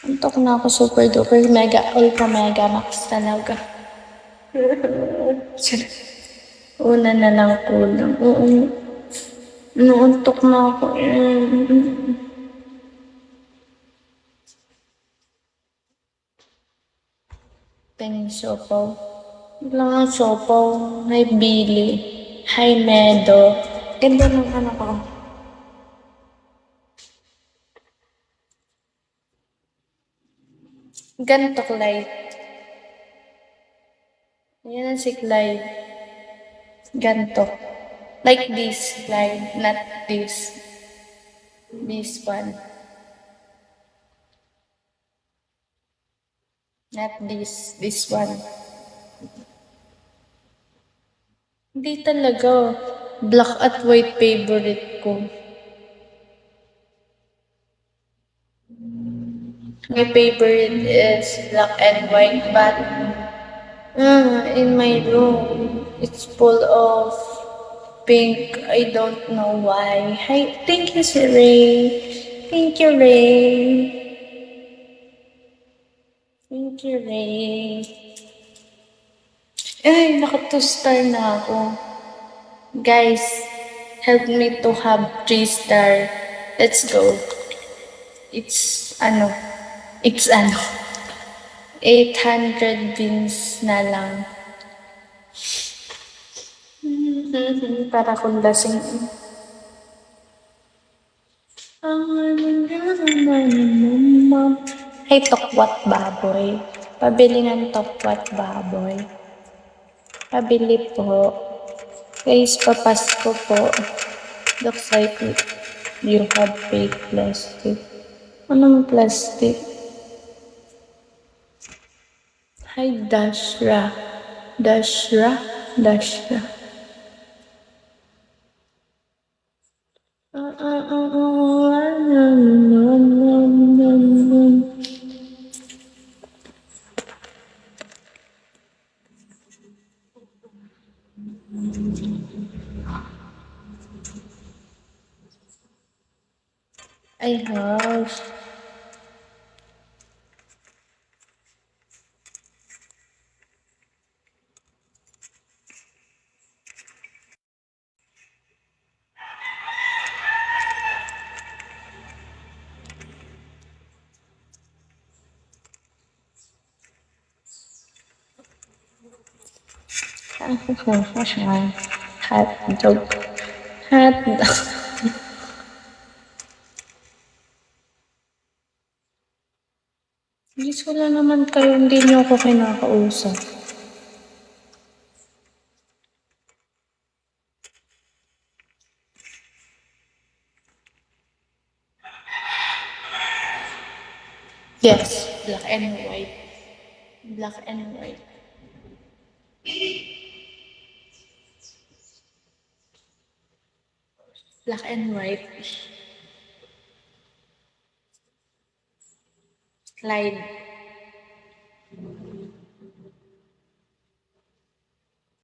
Antok na ako, super duper mega ultra mega max talaga. Una na lang kulang. Oo. Inuuntok na ako. Peng siopaw. Wala nga siopaw. Hi Billy. Hi Medo. Ganda ng ano ko. Ganto Clyde. Yan ang si Clyde. Ganto. Like this, Clyde. Not this. This one. Not this. This one. Hindi talaga. Black at white favorite ko. My favorite is black and white, but in my room, it's full of pink. I don't know why. Hi, thank you, si Ray. Thank you, Ray. Thank you, Ray. Ay, naka 2-star na ako. Guys, help me to have 3-star. Let's go. It's 800 beans na lang. Para kung lasing. Hey, tokwat baboy. Pabili ng tokwat baboy. Pabili po. Guys, papasko po. Looks like you have fake plastic. Anong plastic? Hi, Dashra. Dashra? Dashra. I have. Hot dog. Hot dog. Please, wala naman kayo. Hindi niyo ako kinakausap. Yes, black and white. Black and white. Black and white. Clyde.